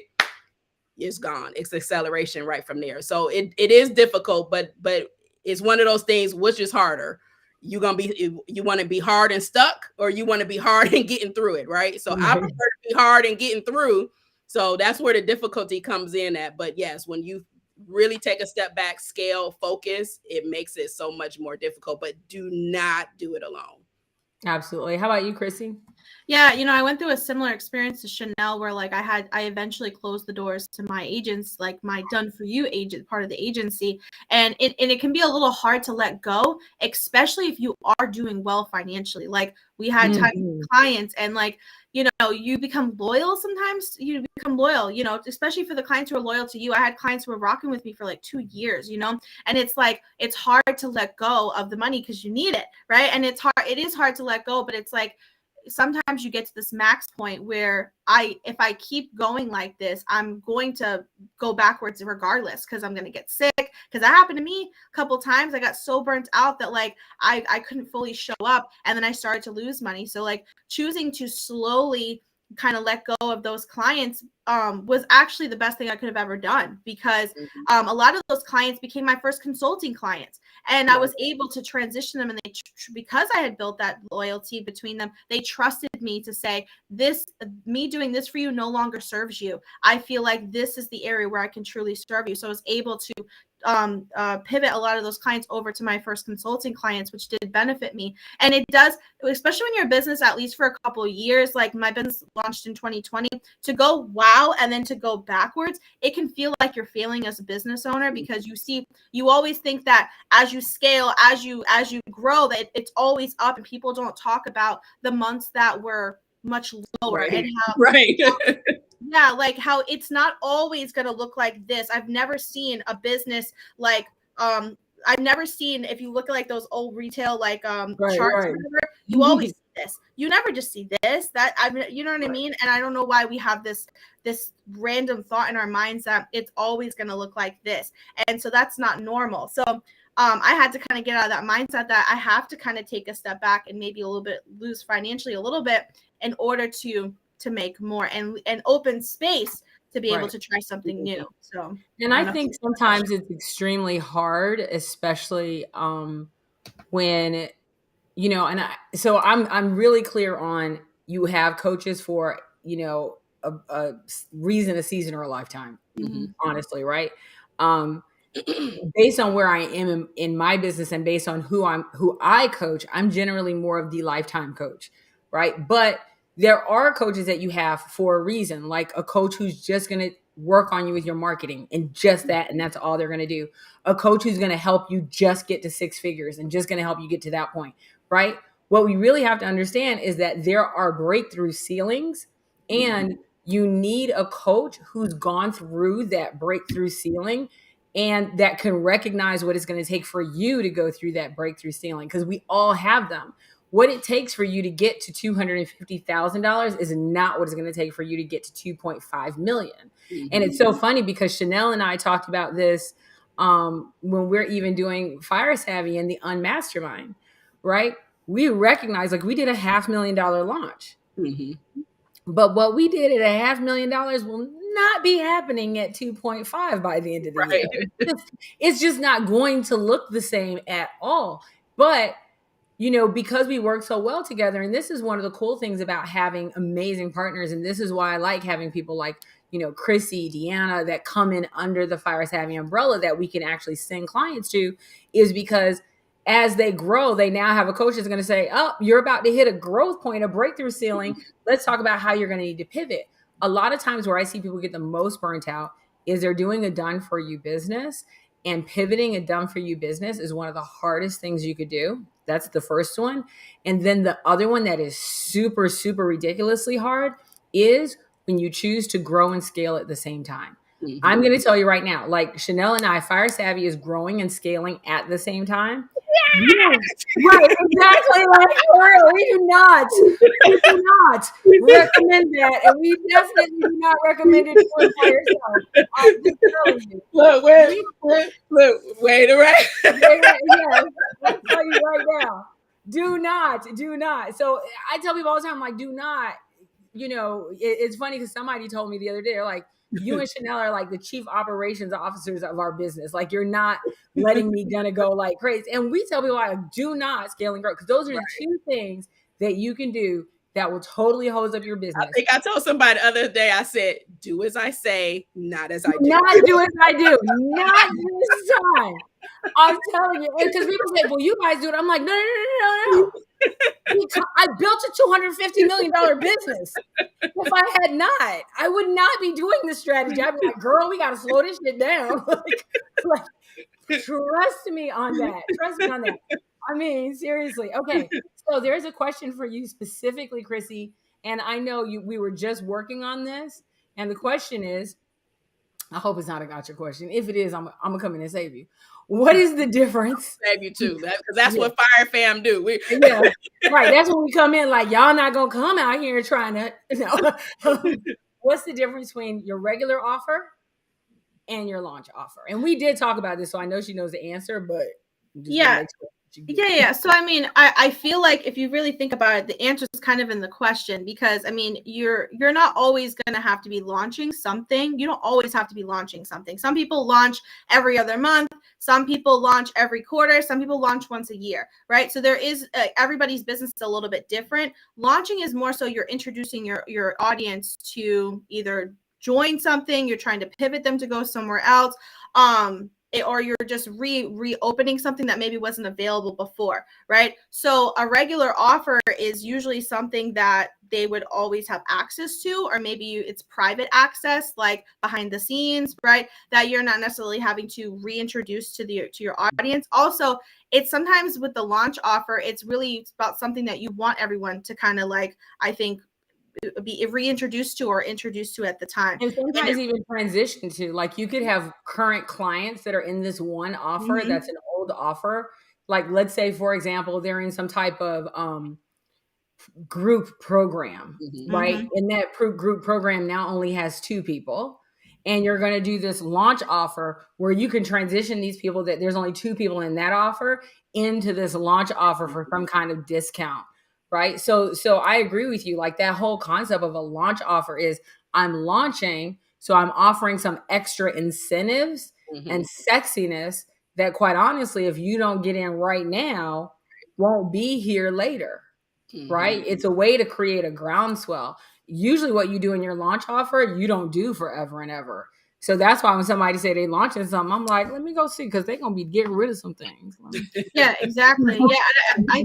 it's gone. It's acceleration right from there. So it is difficult, but it's one of those things, which is harder. You want to be hard and stuck, or you want to be hard and getting through it, right? So I prefer to be hard and getting through. So that's where the difficulty comes in at. But yes, when you really take a step back, scale, focus, it makes it so much more difficult. But do not do it alone. Absolutely. How about you, Krissy? Yeah, I went through a similar experience to Chanel, where like I eventually closed the doors to my agents, like my done for you agent, part of the agency. And it can be a little hard to let go, especially if you are doing well financially. Like we had clients, and like, you become loyal. Sometimes you become loyal, especially for the clients who are loyal to you. I had clients who were rocking with me for like 2 years, and it's like, it's hard to let go of the money because you need it. Right. And it is hard to let go, but it's like, sometimes you get to this max point where if I keep going like this, I'm going to go backwards regardless, because I'm going to get sick. Because that happened to me a couple times. I got so burnt out that like I couldn't fully show up, and then I started to lose money. So like choosing to slowly kind of let go of those clients was actually the best thing I could have ever done, because a lot of those clients became my first consulting clients, and I was able to transition them, and because I had built that loyalty between them, they trusted me to say, me doing this for you no longer serves you. I feel like this is the area where I can truly serve you. So I was able to pivot a lot of those clients over to my first consulting clients, which did benefit me. And it does, especially when you're a business, at least for a couple of years, like my business launched in 2020, to go wow and then to go backwards, it can feel like you're failing as a business owner, because you always think that as you scale, as you grow, that it's always up, and people don't talk about the months that were much lower. Right. And how, right. Yeah, like how it's not always going to look like this. I've never seen a business like I've never seen, if you look at like those old retail like charts or whatever, you always see this. You never just see this. You know what I mean? And I don't know why we have this random thought in our minds that it's always going to look like this. And so that's not normal. So I had to kind of get out of that mindset that I have to kind of take a step back and maybe a little bit lose financially a little bit in order to make more and open space to be able to try something new. So, and I think sometimes it's extremely hard, especially when, so I'm really clear on, you have coaches for, a reason, a season, or a lifetime, honestly. Right. Based on where I am in my business and based on who I coach, I'm generally more of the lifetime coach. Right. But there are coaches that you have for a reason, like a coach who's just going to work on you with your marketing and just that, and that's all they're going to do. A coach who's going to help you just get to 6 figures and just going to help you get to that point, right? What we really have to understand is that there are breakthrough ceilings, and you need a coach who's gone through that breakthrough ceiling and that can recognize what it's going to take for you to go through that breakthrough ceiling, because we all have them. what it takes for you to get to $250,000 is not what it's going to take for you to get to 2.5 million. Mhm. And it's so funny because Chanel and I talked about this when we're even doing Fire Savvy and the Unmastermind, right? We recognize, like, we did a $500,000 launch. Mhm. But what we did at $500,000 will not be happening at 2.5 by the end of the Right. year. It's just not going to look the same at all. But, you know, because we work so well together, and this is one of the cool things about having amazing partners, and this is why I like having people like, you know, Krissy, Deanna, that come in under the Fire Savvy umbrella that we can actually send clients to, is because as they grow, they now have a coach that's going to say, oh, you're about to hit a growth point, a breakthrough ceiling. Let's talk about how you're going to need to pivot. A lot of times where I see people get the most burnt out is they're doing a done for you business, and pivoting a done for you business is one of the hardest things you could do. That's the first one. And then the other one that is super, super ridiculously hard is when you choose to grow and scale at the same time. Mhm. I'm going to tell you right now, like Chanel and I, Fire Savvy is growing and scaling at the same time. Yeah, right, exactly. Like, for real, we do not recommend that, and we definitely do not recommend it doing by yourself. I'm just telling you. Look, wait, right? Yes, I'll tell you right now. Do not. So I tell people all the time, like, do not. You know, it's funny because somebody told me the other day, they're like, you and Chanel are like the chief operations officers of our business. Like, you're not letting me gonna go like crazy. And we tell people, like, do not scale and grow, because those are the two things that you can do that will totally hose up your business. I think I told somebody the other day, I said, do as I say, not as I do. Not do as I do. Not this time. I'm telling you. Because people say, well, you guys do it. I'm like, no. I built a $250 million business. If I had not, I would not be doing this strategy. I'd be like, girl, we got to slow this shit down. like, trust me on that. Trust me on that. I mean, seriously. Okay. So there's a question for you specifically, Krissy. And I know we were just working on this. And the question is, I hope it's not a gotcha question. If it is, I'm gonna come in and save you. What is the difference? Save you too, because that's what Fire Fam do. Yeah, right. That's when we come in, like, y'all not gonna come out here trying to, you know. What's the difference between your regular offer and your launch offer? And we did talk about this, so I know she knows the answer, but yeah. So I mean, I feel like if you really think about it, the answer is kind of in the question, because I mean, you're not always going to have to be launching something. You don't always have to be launching something. Some people launch every other month. Some people launch every quarter. Some people launch once a year, right? So there is everybody's business is a little bit different. Launching is more so you're introducing your audience to either join something, you're trying to pivot them to go somewhere else. Or you're just reopening something that maybe wasn't available before, right? So a regular offer is usually something that they would always have access to, or maybe it's private access, like behind the scenes, right? That you're not necessarily having to reintroduce to your audience. Also, it's sometimes with the launch offer, it's really about something that you want everyone to kind of like, I think, be reintroduced to or introduced to at the time, and sometimes even transition to, like, you could have current clients that are in this one offer that's an old offer. Like, let's say, for example, they're in some type of group program, right? And that group program now only has 2 people, and you're going to do this launch offer where you can transition these people that there's only 2 people in that offer into this launch offer for some kind of discount. Right. So I agree with you. Like, that whole concept of a launch offer is, I'm launching, so I'm offering some extra incentives and sexiness that, quite honestly, if you don't get in right now, won't be here later. Right. It's a way to create a groundswell. Usually what you do in your launch offer, you don't do forever and ever. So that's why when somebody say they launching something, I'm like, let me go see, because they're going to be getting rid of some things. Yeah, exactly. Yeah.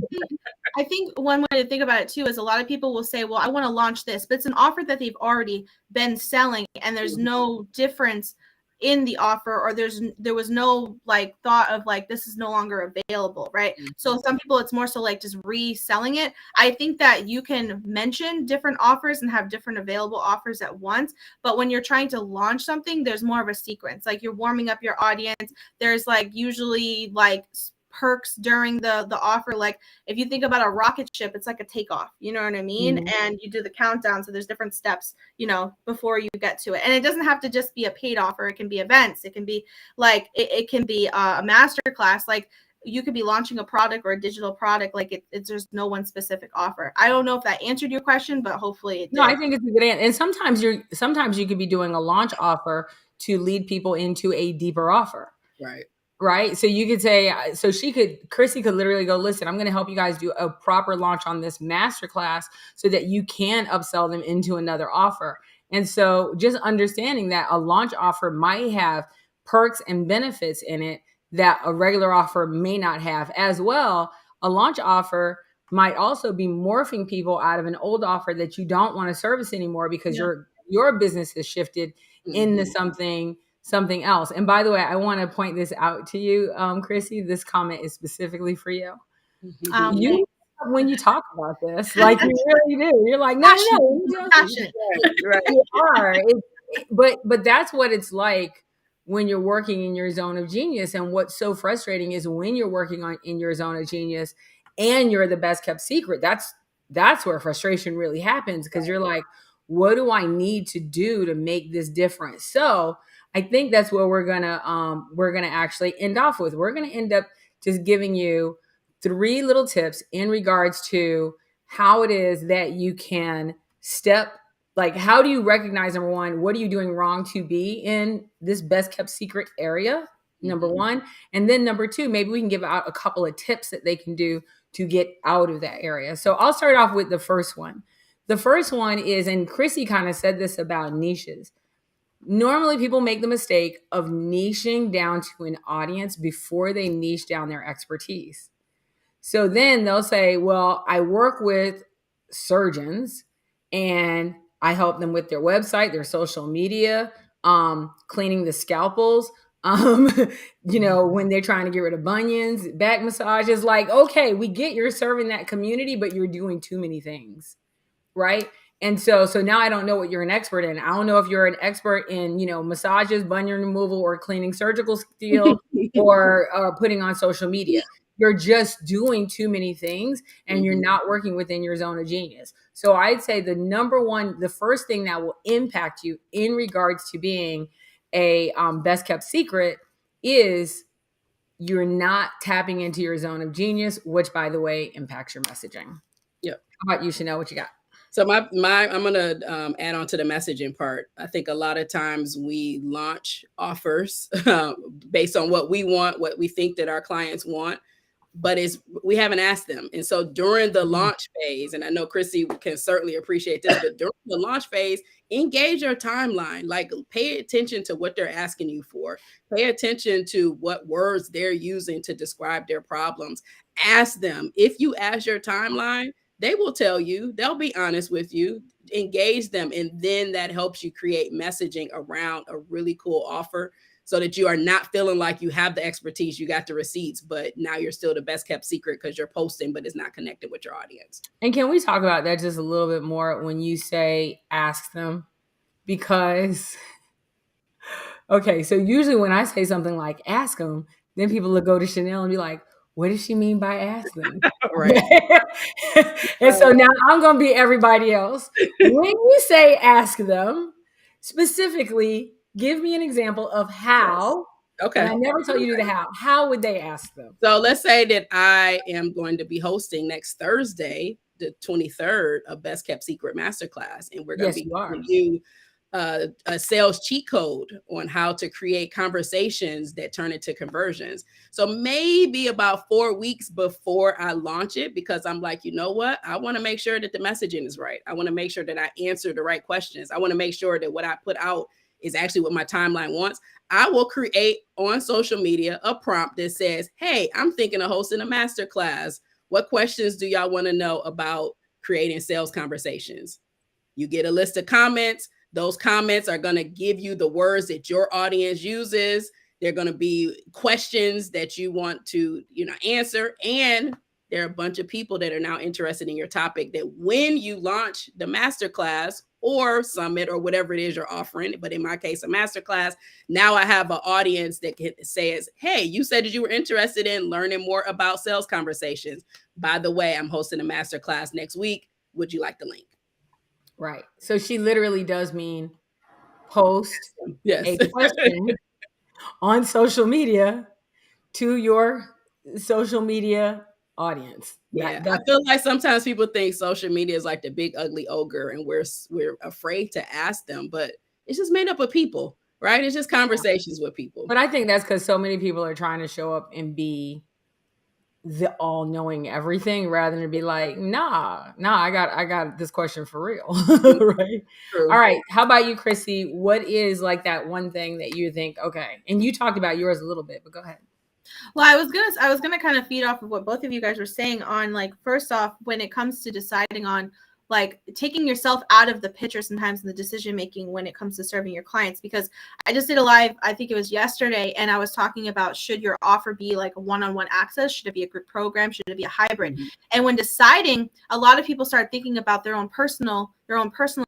I think one way to think about it too is a lot of people will say, well, I want to launch this, but it's an offer that they've already been selling, and there's no difference in the offer, or there was no like thought of like, this is no longer available, right? So some people, it's more so like just reselling it. I think that you can mention different offers and have different available offers at once, but when you're trying to launch something, there's more of a sequence. Like, you're warming up your audience. There's like usually like perks during the offer. Like if you think about a rocket ship, it's like a takeoff, you know what I mean? Mm-hmm. And you do the countdown, so there's different steps, you know, before you get to it. And it doesn't have to just be a paid offer. It can be events, it can be like it can be a master class. Like you could be launching a product or a digital product. Like it's just no one specific offer. I don't know if that answered your question, but hopefully it did. No, I think it's a good answer. And sometimes you could be doing a launch offer to lead people into a deeper offer. Right. Right. So you could say, Krissy could literally go, listen, I'm going to help you guys do a proper launch on this masterclass so that you can upsell them into another offer. And so just understanding that a launch offer might have perks and benefits in it that a regular offer may not have as well. A launch offer might also be morphing people out of an old offer that you don't want to service anymore because your business has shifted into something else. And by the way, I want to point this out to you, Krissy. This comment is specifically for you. You when you talk about this, like you really do. You're like, no. Passionate. Right. You are. But that's what it's like when you're working in your zone of genius. And what's so frustrating is when you're working in your zone of genius and you're the best kept secret, that's where frustration really happens, because you're like, what do I need to do to make this different? So I think that's where we're gonna actually end off with. We're gonna end up just giving you 3 little tips in regards to how it is that you can how do you recognize, number one, what are you doing wrong to be in this best kept secret area, number one. And then number 2, maybe we can give out a couple of tips that they can do to get out of that area. So I'll start off with the first one. The first one is, and Krissy kind of said this about niches. Normally people make the mistake of niching down to an audience before they niche down their expertise. So then they'll say, well, I work with surgeons and I help them with their website, their social media, cleaning the scalpels, when they're trying to get rid of bunions, back massages. Like, okay, we get you're serving that community, but you're doing too many things, right? And so now I don't know what you're an expert in. I don't know if you're an expert in, massages, bunion removal, or cleaning surgical steel, or putting on social media. You're just doing too many things and you're not working within your zone of genius. So I'd say the first thing that will impact you in regards to being a best kept secret is you're not tapping into your zone of genius, which, by the way, impacts your messaging. Yep. How about you, Chanel? What you got? So I'm gonna add on to the messaging part. I think a lot of times we launch offers based on what we want, what we think that our clients want, but we haven't asked them. And so during the launch phase, and I know Krissy can certainly appreciate this, but during the launch phase, engage your timeline. Like, pay attention to what they're asking you for. Pay attention to what words they're using to describe their problems. Ask them. If you ask your timeline, they will tell you, they'll be honest with you, engage them. And then that helps you create messaging around a really cool offer so that you are not feeling like you have the expertise, you got the receipts, but now you're still the best kept secret because you're posting, but it's not connected with your audience. And can we talk about that just a little bit more when you say ask them? Because, okay, so usually when I say something like ask them, then people will go to Chanel and be like, what does she mean by ask them? Right. And so now I'm going to be everybody else. When you say ask them, specifically, give me an example of how. Yes. Okay. And I never tell you to do the how. How would they ask them? So let's say that I am going to be hosting next Thursday, the 23rd, a Best Kept Secret Masterclass. And we're going to be giving you a sales cheat code on how to create conversations that turn into conversions. So maybe about 4 weeks before I launch it, because I'm like, you know what? I want to make sure that the messaging is right. I want to make sure that I answer the right questions. I want to make sure that what I put out is actually what my timeline wants. I will create on social media a prompt that says, hey, I'm thinking of hosting a masterclass. What questions do y'all want to know about creating sales conversations? You get a list of comments. Those comments are going to give you the words that your audience uses. They're going to be questions that you want to, answer. And there are a bunch of people that are now interested in your topic that when you launch the masterclass or summit or whatever it is you're offering, but in my case, a masterclass, now I have an audience that says, hey, you said that you were interested in learning more about sales conversations. By the way, I'm hosting a masterclass next week. Would you like the link? Right. So she literally does mean post Yes. a question on social media to your social media audience. Yeah, I feel like sometimes people think social media is like the big ugly ogre, and we're afraid to ask them, but it's just made up of people, right? It's just conversations with people. But I think that's because so many people are trying to show up and be the all knowing everything rather than be like, nah, I got this question for real. Right. True. All right. How about you, Krissy? What is like that one thing that you think, okay, and you talked about yours a little bit, but go ahead. Well, I was gonna kind of feed off of what both of you guys were saying on, like, first off, when it comes to deciding on, like, taking yourself out of the picture sometimes in the decision making when it comes to serving your clients. Because I just did a live, I think it was yesterday, and I was talking about, should your offer be like a one-on-one access? Should it be a group program? Should it be a hybrid? Mm-hmm. And when deciding, a lot of people start thinking about their own personal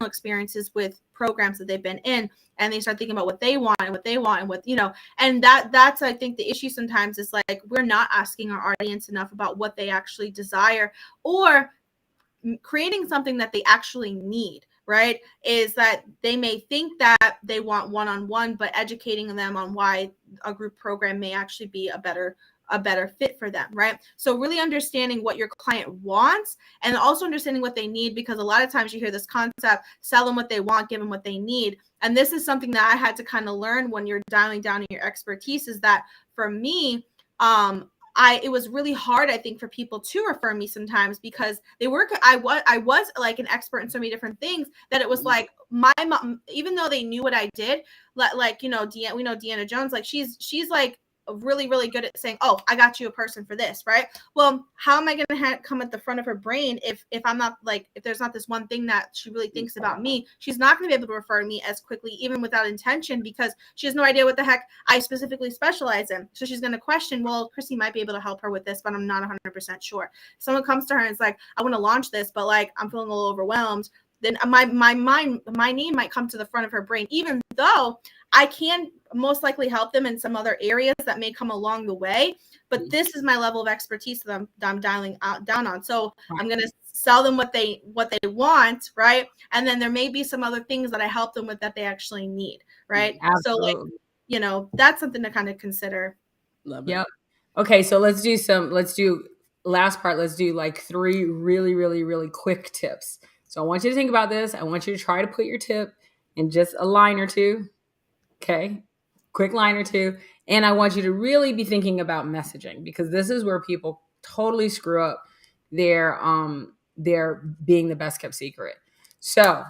experiences with programs that they've been in, and they start thinking about what they want and what, you know, and that's, I think, the issue sometimes is, like, we're not asking our audience enough about what they actually desire, or creating something that they actually need, right? Is that they may think that they want one-on-one, but educating them on why a group program may actually be a better fit for them, right? So really understanding what your client wants, and also understanding what they need, because a lot of times you hear this concept, sell them what they want, give them what they need. And this is something that I had to kind of learn when you're dialing down your expertise, is that for me, it was really hard, I think, for people to refer me sometimes, because I was like an expert in so many different things that it was like my mom, even though they knew what I did, like, you know, we know Deanna Jones, like she's like really, really good at saying, oh, I got you a person for this, right? Well, how am I going to come at the front of her brain if I'm not, like, if there's not this one thing that she really thinks about me? She's not going to be able to refer me as quickly, even without intention, because she has no idea what the heck I specifically specialize in. So she's going to question, well, Krissy might be able to help her with this, but I'm not 100% sure. Someone comes to her and it's like, I want to launch this, but, like, I'm feeling a little overwhelmed. Then my name might come to the front of her brain, even though I can most likely help them in some other areas that may come along the way. But this is my level of expertise that I'm dialing down on. So I'm going to sell them what they want, right? And then there may be some other things that I help them with that they actually need, right? Absolutely. So, like, you know, that's something to kind of consider. Love it. Yep. Okay, so let's do last part. Let's do like 3 really, really, really quick tips. So I want you to think about this. I want you to try to put your tip in just a line or two. Okay. Quick line or two. And I want you to really be thinking about messaging, because this is where people totally screw up their being the best kept secret. So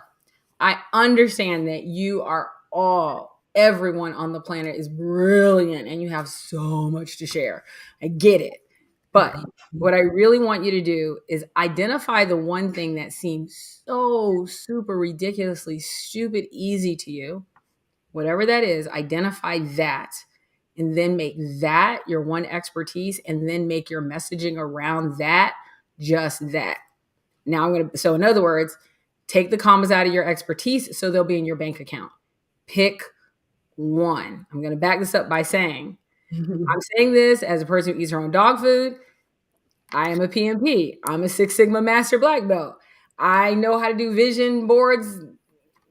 I understand that you are everyone on the planet is brilliant and you have so much to share. I get it. But what I really want you to do is identify the one thing that seems so super ridiculously stupid easy to you. Whatever that is, identify that, and then make that your one expertise, and then make your messaging around that just that. Now so in other words, take the commas out of your expertise so they'll be in your bank account. Pick one. I'm going to back this up by saying, I'm saying this as a person who eats her own dog food. I am a PMP. I'm a 6 Sigma Master Black Belt. I know how to do vision boards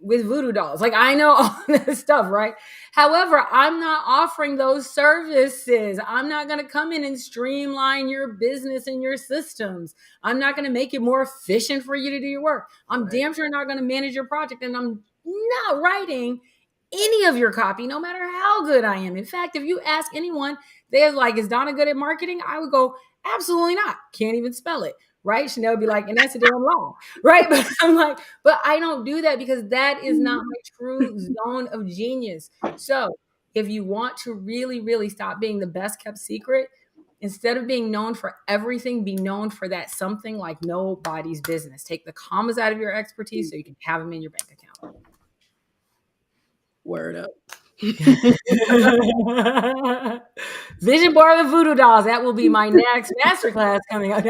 with voodoo dolls. Like, I know all this stuff, right? However, I'm not offering those services. I'm not going to come in and streamline your business and your systems. I'm not going to make it more efficient for you to do your work. I'm damn sure not going to manage your project, and I'm not writing any of your copy, no matter how good I am. In fact, if you ask anyone, they're like, is Donna good at marketing? I would go, absolutely not. Can't even spell it. Right? Chanel would be like, and that's a damn law. Right? But I'm like, but I don't do that because that is not my true zone of genius. So if you want to really, really stop being the best kept secret, instead of being known for everything, be known for that something like nobody's business. Take the commas out of your expertise so you can have them in your bank account. Word up. Vision board of the voodoo dolls. That will be my next masterclass coming up.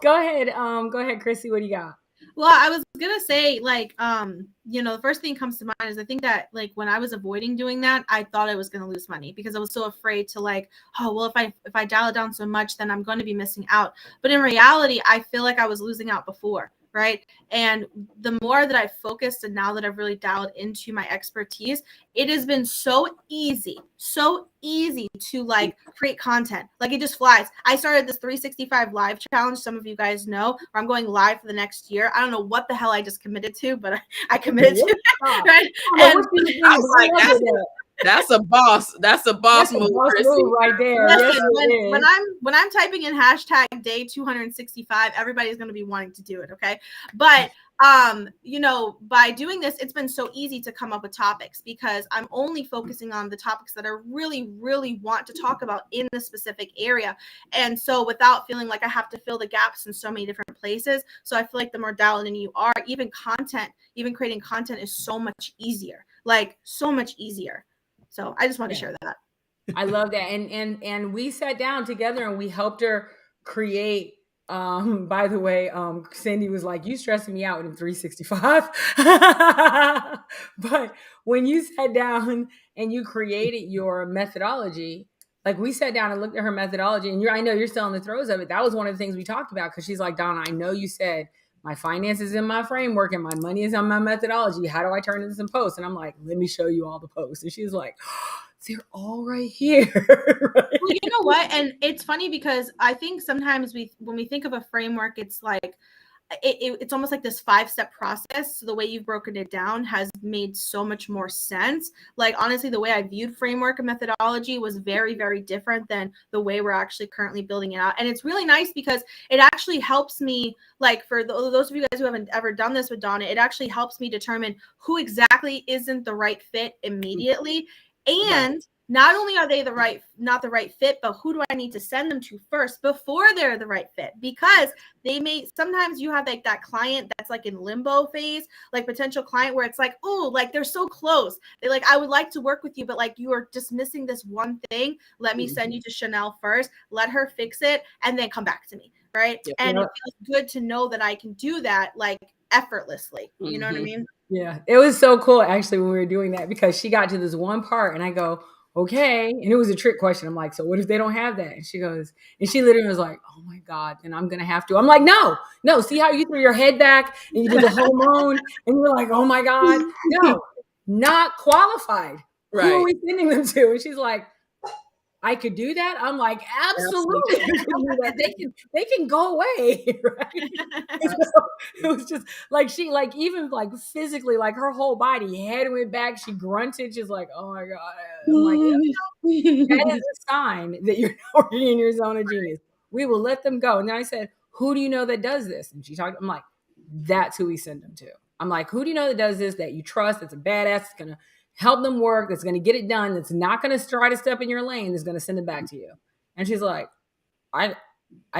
Go ahead. Go ahead, Krissy. What do you got? Well, I was gonna say, like, the first thing that comes to mind is I think that, like, when I was avoiding doing that, I thought I was gonna lose money because I was so afraid to, like, oh well, if I dial it down so much, then I'm going to be missing out. But in reality, I feel like I was losing out before, right? And the more that I've focused and now that I've really dialed into my expertise, it has been so easy to, like, create content. Like, it just flies. I started this 365 live challenge, some of you guys know, where I'm going live for the next year. I don't know what the hell I just committed to, but I committed to it, right? And I was like, that's a boss. That's a boss move, right there. Listen, when I'm typing in hashtag day 265, everybody's going to be wanting to do it. Okay. But, by doing this, it's been so easy to come up with topics because I'm only focusing on the topics that I really, really want to talk about in the specific area. And so without feeling like I have to fill the gaps in so many different places. So I feel like the more dialed in you are, even creating content is so much easier, like so much easier. So I just want to share that. I love that. And we sat down together and we helped her create. By the way, Cindy was like, you stressing me out in 365. But when you sat down and you created your methodology, like we sat down and looked at her methodology, and I know you're still in the throes of it. That was one of the things we talked about because she's like, Donna, I know you said my finances in my framework and my money is on my methodology. How do I turn into some posts? And I'm like, let me show you all the posts. And she's like, they're all right here. Right? Well, you know what? And it's funny because I think sometimes when we think of a framework, it's like, it's almost like this 5-step process. So the way you've broken it down has made so much more sense. Like, honestly, the way I viewed framework and methodology was very, very different than the way we're actually currently building it out. And it's really nice because it actually helps me, like, for those of you guys who haven't ever done this with Donna, it actually helps me determine who exactly isn't the right fit immediately. And not only are they not the right fit, but who do I need to send them to first before they're the right fit? Because sometimes you have like that client that's like in limbo phase, like potential client where it's like, oh, like they're so close. They're like, I would like to work with you, but like you are just missing this one thing. Let me send you to Chanel first, let her fix it, and then come back to me. Right. Yeah. And it feels good to know that I can do that like effortlessly. You know what I mean? Yeah. It was so cool actually when we were doing that because she got to this one part and I go, okay. And it was a trick question. I'm like, so what if they don't have that? And she goes, and she literally was like, oh my God, then I'm going to have to. I'm like, no, see how you threw your head back and you did the whole moan and you're like, oh my God, no, not qualified. Right. Who are we sending them to? And she's like, I could do that. I'm like, absolutely. They can go away. Right? So it was just like even like physically, like her whole body, head went back. She grunted. She's like, oh my God. I'm like, that is a sign that you're already in your zone of genius. We will let them go. And then I said, who do you know that does this? And she talked, I'm like, that's who we send them to. I'm like, who do you know that does this, that you trust, that's a badass, that's going to help them work, that's going to get it done, that's not going to try to step in your lane, that's going to send it back to you. And she's like, I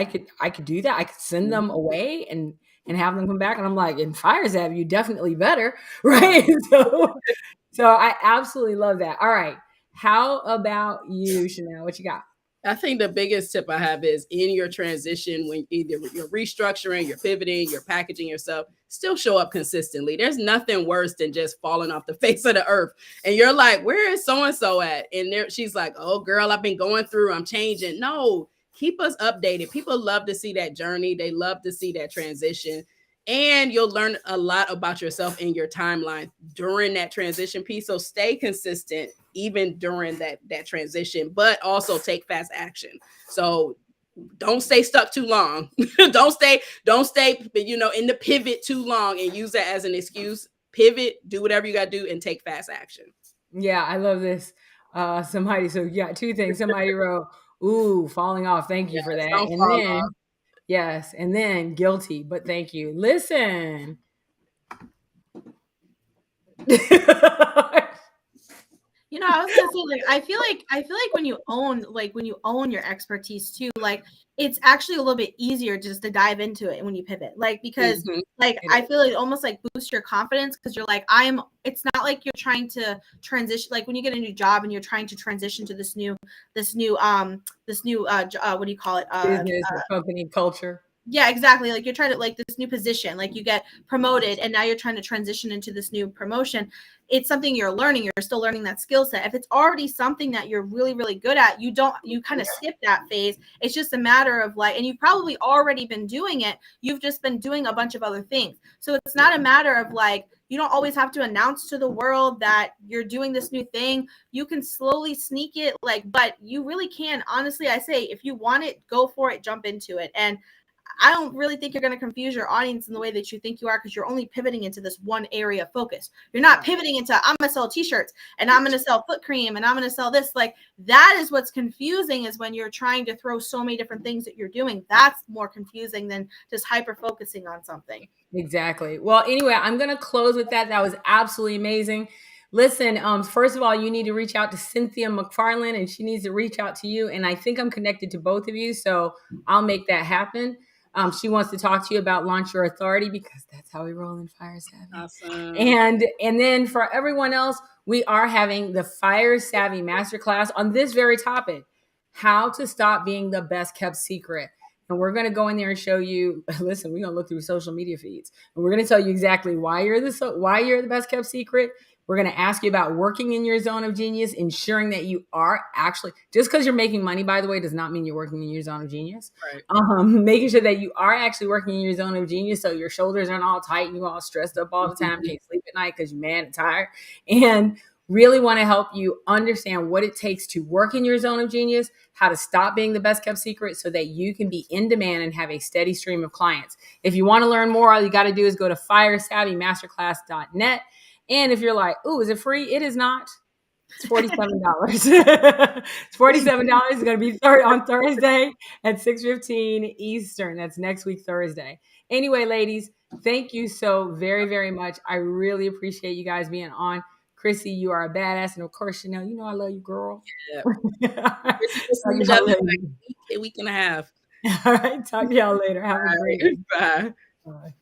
could do that. I could send them away and have them come back. And I'm like, in Fire's App, you definitely better. Right. So I absolutely love that. All right. How about you, Chanel? What you got? I think the biggest tip I have is in your transition, when either you're restructuring, you're pivoting, you're packaging yourself, still show up consistently. There's nothing worse than just falling off the face of the earth. And you're like, where is so-and-so at? And she's like, oh, girl, I've been going through, I'm changing. No, keep us updated. People love to see that journey. They love to see that transition. And you'll learn a lot about yourself in your timeline during that transition piece. So stay consistent even during that transition, but also take fast action. So don't stay stuck too long. don't stay, in the pivot too long and use that as an excuse. Pivot, do whatever you got to do and take fast action. Yeah, I love this. Two things. Somebody wrote, ooh, falling off. Thank you for that. And then off. Yes, and then guilty, but thank you. Listen. I was gonna say, like, I feel like when you own your expertise too, like it's actually a little bit easier just to dive into it when you pivot, like, because like I feel like it almost like boosts your confidence, because you're like, it's not like you're trying to transition, like when you get a new job and you're trying to transition to this new what do you call it, business or company culture. Yeah, exactly. Like you're trying to, like, this new position, like you get promoted and now you're trying to transition into this new promotion. It's something you're learning. You're still learning that skill set. If it's already something that you're really, really good at, you kind of skip that phase. It's just a matter of like, and you've probably already been doing it. You've just been doing a bunch of other things. So it's not a matter of like, you don't always have to announce to the world that you're doing this new thing. You can slowly sneak it, like, but you really can. Honestly, I say, if you want it, go for it, jump into it. And I don't really think you're going to confuse your audience in the way that you think you are, because you're only pivoting into this one area of focus. You're not pivoting into, I'm going to sell t-shirts and I'm going to sell foot cream and I'm going to sell this. Like, that is what's confusing, is when you're trying to throw so many different things that you're doing. That's more confusing than just hyper focusing on something. Exactly. Well, anyway, I'm going to close with that. That was absolutely amazing. Listen, first of all, you need to reach out to Cynthia McFarland, and she needs to reach out to you. And I think I'm connected to both of you, so I'll make that happen. She wants to talk to you about Launch Your Authority, because that's how we roll in Fire Savvy. Awesome. And then for everyone else, we are having the Fire Savvy Masterclass on this very topic: how to stop being the best kept secret. And we're going to go in there and show you, listen, we're going to look through social media feeds, and we're going to tell you exactly why you're the best kept secret. We're going to ask you about working in your zone of genius, ensuring that you are actually, just because you're making money, by the way, does not mean you're working in your zone of genius. Right. Making sure that you are actually working in your zone of genius, so your shoulders aren't all tight and you're all stressed up all the time, can't sleep at night because you're mad and tired. And really want to help you understand what it takes to work in your zone of genius, how to stop being the best kept secret so that you can be in demand and have a steady stream of clients. If you want to learn more, all you got to do is go to firesavvymasterclass.net. And if you're like, "Ooh, is it free?" It is not. It's $47. It's $47. It's going to be on Thursday at 6:15 Eastern. That's next week, Thursday. Anyway, ladies, thank you so very, very much. I really appreciate you guys being on. Krissy, you are a badass. And of course, Chanel, you know I love you, girl. Yeah. A week and a half. All right. Talk to y'all later. Have a great day. Bye. Bye.